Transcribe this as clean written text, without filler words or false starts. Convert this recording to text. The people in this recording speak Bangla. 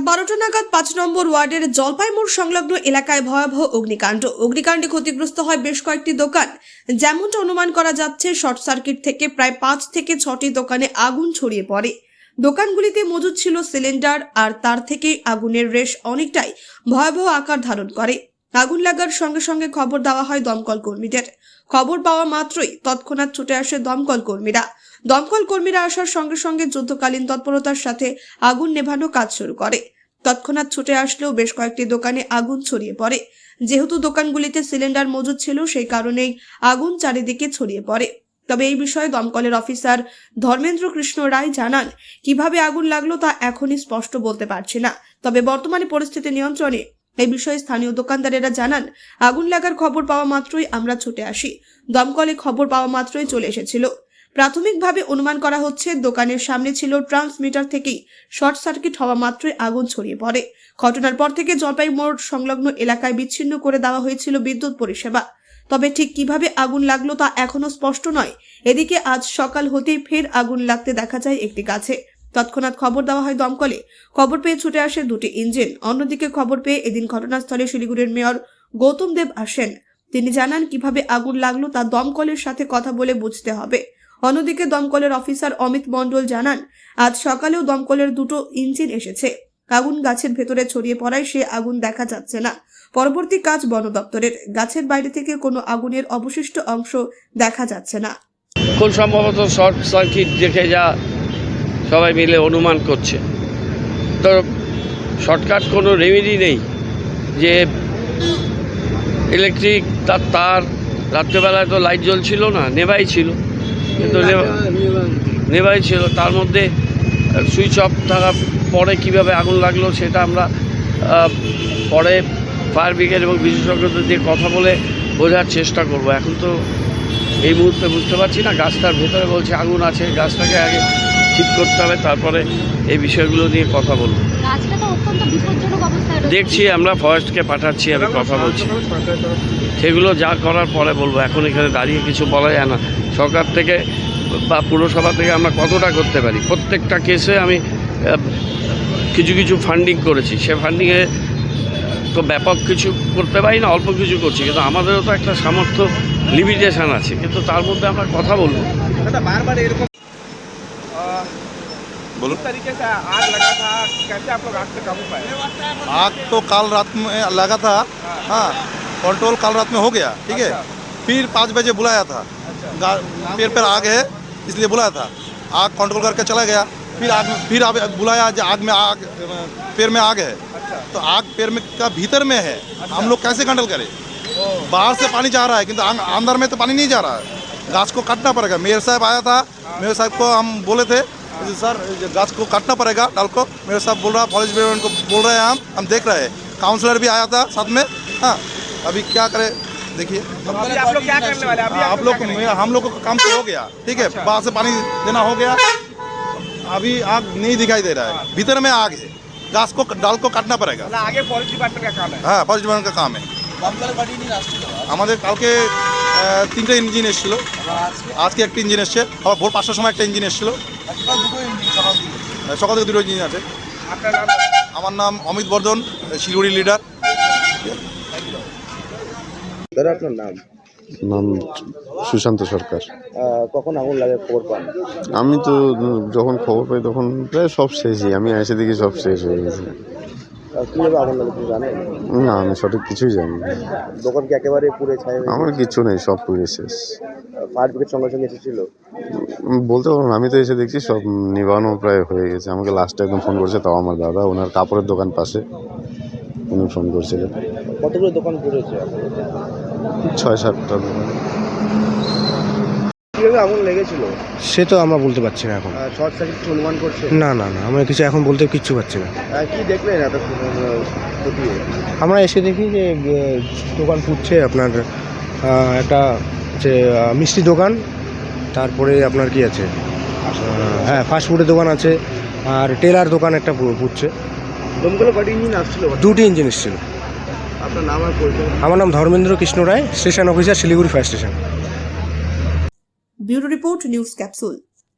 12টা নাগাদ 5 নম্বর ওয়ার্ডের জলপাইমোড় সংলগ্ন এলাকায় ভয়াবহ অগ্নিকাণ্ডে ক্ষতিগ্রস্ত হয় বেশ কয়েকটি দোকান। যেমনটা অনুমান করা যাচ্ছে, শর্ট সার্কিট থেকে প্রায় 5 থেকে 6টি দোকানে আগুন ছড়িয়ে পড়ে। দোকানগুলিতে মজুদ ছিল সিলিন্ডার, আর তার থেকেই আগুনের রেশ অনেকটাই ভয়াবহ আকার ধারণ করে। আগুন লাগার সঙ্গে সঙ্গে খবর দেওয়া হয় দমকল কর্মীদের। খবর পাওয়া মাত্রই তৎক্ষণাৎ ছুটে আসে দমকল কর্মীরা আসার সঙ্গে সঙ্গে যুদ্ধকালীন তৎপরতার সাথে আগুন নেভানো কাজ শুরু করে। তৎক্ষণাৎ ছুটে আসলেও বেশ কয়েকটি দোকানে আগুন ছড়িয়ে পড়ে। যেহেতু দোকানগুলিতে সিলিন্ডার মজুদ ছিল, সেই কারণেই আগুন চারিদিকে ছড়িয়ে পড়ে। তবে এই বিষয়ে দমকলের অফিসার ধর্মেন্দ্র কৃষ্ণ রায় জানান, কিভাবে আগুন লাগলো তা এখনই স্পষ্ট বলতে পারছি না, তবে বর্তমানে পরিস্থিতি নিয়ন্ত্রণে। এই বিষয়ে স্থানীয় দোকানদারেরা জানান, আগুন লাগার খবর পাওয়া মাত্রই আমরা ছুটে আসি। দমকলে খবর পাওয়া মাত্রই চলে এসেছিল। প্রাথমিকভাবে অনুমান করা হচ্ছে, দোকানের সামনে ছিল ট্রান্সমিটার থেকেই শর্ট সার্কিট হওয়া মাত্রই আগুন ছড়িয়ে পড়ে। ঘটনার পর থেকে জলপাইমোড় সংলগ্ন এলাকায় বিচ্ছিন্ন করে দেওয়া হয়েছিল বিদ্যুৎ পরিষেবা। তবে ঠিক কিভাবে আগুন লাগলো তা এখনো স্পষ্ট নয়। এদিকে আজ সকাল হতেই ফের আগুন লাগতে দেখা যায় একটি গাছে। তৎক্ষণাৎ খবর দেওয়া হয় দমকলে। খবর পেয়ে ছুটে আসে 2টি ইঞ্জিন। অন্যদিকে খবর পেয়ে এদিন ঘটনাস্থলে শিলিগুড়ির মেয়র গৌতম দেব আসেন। তিনি জানান, কিভাবে আগুন লাগলো তা দমকলের সাথে কথা বলে বুঝতে হবে। অন্যদিকে দমকলের অফিসার অমিত মণ্ডল জানান, আজ সকালেও দমকলের 2টো ইঞ্জিন এসেছে। আগুন গাছের ভেতরে ছড়িয়ে পড়ায় সে আগুন দেখা যাচ্ছে না। পরবর্তী কাজ বন দপ্তরের। গাছের বাইরে থেকে কোনো আগুনের অবশিষ্ট অংশ দেখা যাচ্ছে না। খুব সম্ভবত শর্ট সার্কিট দেখে যা সবাই মিলে অনুমান করছে। তো শর্টকাট কোনো রেমেডি নেই যে ইলেকট্রিক তার রাত্রেবেলায় তো লাইট জ্বলছিল না, নেভাই ছিল, কিন্তু নেভাই ছিল। তার মধ্যে সুইচ অফ থাকার পরে কীভাবে আগুন লাগলো সেটা আমরা পরে ফায়ার ব্রিগেড এবং বিশেষজ্ঞদের দিয়ে কথা বলে বোঝার চেষ্টা করব। এখন তো এই মুহূর্তে বুঝতে পারছি না। গাছটার ভেতরে বলছে আগুন আছে, গাছটাকে আগে ঠিক করতে হবে, তারপরে এই বিষয়গুলো নিয়ে কথা বলবো। দেখছি, আমরা ফরেস্টকে পাঠাচ্ছি, আমি কথা বলছি, সেগুলো যা করার পরে বলবো। এখন এখানে দাঁড়িয়ে কিছু বলা যায় না। সরকার থেকে বা পুরসভা থেকে আমরা কতটা করতে পারি, প্রত্যেকটা কেসে আমি কিছু ফান্ডিং করেছি। সে ফান্ডিংয়ে তো ব্যাপক কিছু করতে পারি না, অল্প কিছু করছি, কিন্তু আমাদেরও তো একটা সামর্থ্য লিমিটেশন আছে, কিন্তু তার মধ্যে আমরা কথা বলবো। बार এরকম बोलो तरीके से आग लगा था, कैसे आप लोग आग पे काबू पाए? आग तो कल रात में लगा था। हाँ, कंट्रोल कल रात में हो गया, ठीक है। फिर 5 बजे बुलाया था, पेड़ पर आग है इसलिए बुलाया था। आग कंट्रोल करके चला गया। फिर बुलाया आग में, आग पेड़ में आग है। तो आग पेड़ में का भीतर में है। हम लोग कैसे कंट्रोल करें? बाहर से पानी जा रहा है, किंतु अंदर में तो पानी नहीं जा रहा है। गाछ को काटना पड़ेगा। मेयर साहब आया था, मेयर साहब को हम बोले थे सर गाछ को काटना पड़ेगा डाल को। मेयर साहब बोल रहा, फॉरेस्ट डिपार्टमेंट को बोल रहे हैं, हम देख रहे हैं। काउंसलर भी आया था साथ में। हाँ, अभी क्या करें देखिए। आप लोग क्या करने वाले? आप लोग हम लोग का काम तो हो गया, ठीक है। बाहर से पानी देना हो गया। अभी आग नहीं दिखाई दे रहा है, भीतर में आग है। गाछ को डाल को काटना पड़ेगा। आगे फॉरेस्ट डिपार्टमेंट का काम है। हाँ, फॉरेस्ट डिपार्टमेंट का काम है। আমাদের কালকে 3টে ইঞ্জিন এসেছিল, আজকে একটা ইঞ্জিন এসছে, আবার ভোর 5টার সময় একটা ইঞ্জিন এসেছিল। সকাল থেকে 2টো ইঞ্জিন আছে। আমার নাম অমিত বর্ধন, শিলিগুড়ি লিডার। দাদা আপনার নাম? নাম সুশান্ত সরকার। কখন আগুন লাগে খবর পান? আমি তো যখন খবর পাই তখন প্রায় সব শেষই, আমি এসে দেখি সব শেষ হয়ে গেছে। কীভাবে আগুন লাগে তুমি জানেন? না, আমি সঠিক কিছুই জানি না। দোকান কি একেবারে পুড়ে ছাই? আমার কিছু নেই, সব পুড়ে শেষ। ফায়ার ব্রিগেড সঙ্গে সঙ্গে এসেছিল? বলতে পারবো না, আমি তো এসে দেখছি সব নিবানো প্রায় হয়ে গেছে। আমাকে লাস্টে একদম ফোন করেছে, তাও আমার দাদা, ওনার কাপড়ের দোকান পাশে, উনি ফোন করেছিলেন। কতগুলো দোকান পুড়েছে? 6-7টা দোকান। কীভাবে আগুন লেগেছিল সে তো আমরা বলতে পারছি না এখন। শর্ট সার্কিট অনুমান করছে? না, আমরা কিছু এখন বলতে কিচ্ছু পাচ্ছি না। কি দেখলেন এত আমরা এসে দেখি যে দোকান পুড়ছে। আপনার একটা হচ্ছে মিষ্টি দোকান, তারপরে আপনার কি আছে, হ্যাঁ ফাস্টফুডের দোকান আছে, আর টেলার দোকান একটা পুড়ছে। দমকলে কটি ইঞ্জিন আসছিল? 2টি ইঞ্জিন এসেছিল। আপনার নাম আর পরিচয়? আমার নাম Dharmendra Krishna Roy, station officer, Siliguri fire station. Bureau report, news capsule.